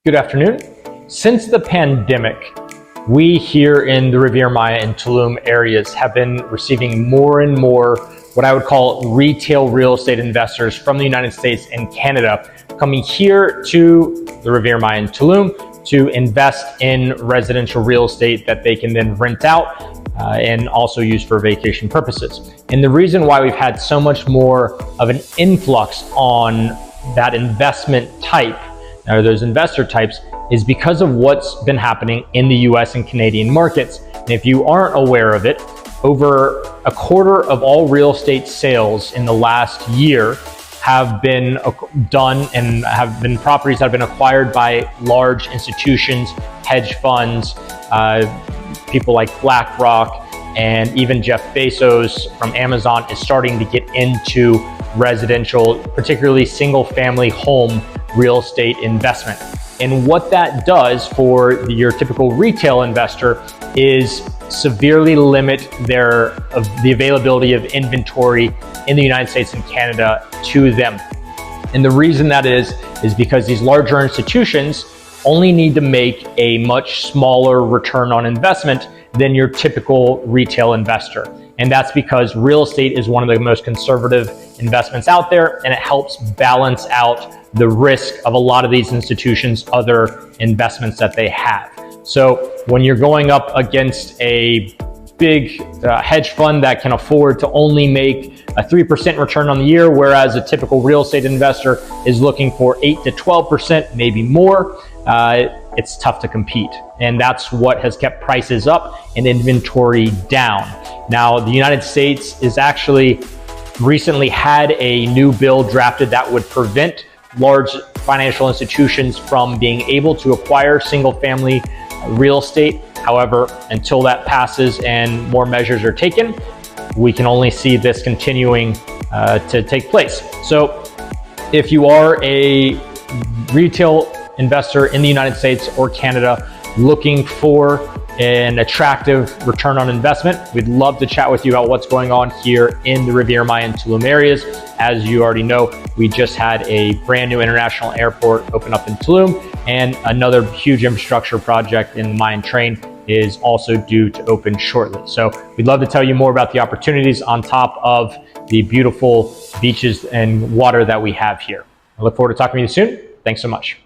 Good afternoon. Since the pandemic, we here in the Riviera Maya and Tulum areas have been receiving more and more what I would call retail real estate investors from the United States and Canada coming here to the Riviera Maya and Tulum to invest in residential real estate that they can then rent out and also use for vacation purposes. And the reason why we've had so much more of an influx on that investment type, or those investor types, is because of what's been happening in the US and Canadian markets. And if you aren't aware of it, over a quarter of all real estate sales in the last year have been done and have been properties that have been acquired by large institutions, hedge funds, people like BlackRock, and even Jeff Bezos from Amazon is starting to get into residential, particularly single family home real estate investment. And what that does for your typical retail investor is severely limit the availability of inventory in the United States and Canada to them. And the reason that is because these larger institutions only need to make a much smaller return on investment than your typical retail investor. And that's because real estate is one of the most conservative investments out there, and it helps balance out the risk of a lot of these institutions' other investments that they have. So when you're going up against a big hedge fund that can afford to only make a 3% return on the year, whereas a typical real estate investor is looking for 8 to 12%, maybe more, it's tough to compete. And that's what has kept prices up and inventory down. Now, the United States is actually recently had a new bill drafted that would prevent large financial institutions from being able to acquire single family real estate. However, until that passes and more measures are taken, we can only see this continuing to take place. So if you are a retail investor in the United States or Canada looking for an attractive return on investment, we'd love to chat with you about what's going on here in the Riviera Maya and Tulum areas. As you already know, we just had a brand new international airport open up in Tulum, and another huge infrastructure project in the Mayan Train is also due to open shortly. So we'd love to tell you more about the opportunities on top of the beautiful beaches and water that we have here. I look forward to talking to you soon. Thanks so much.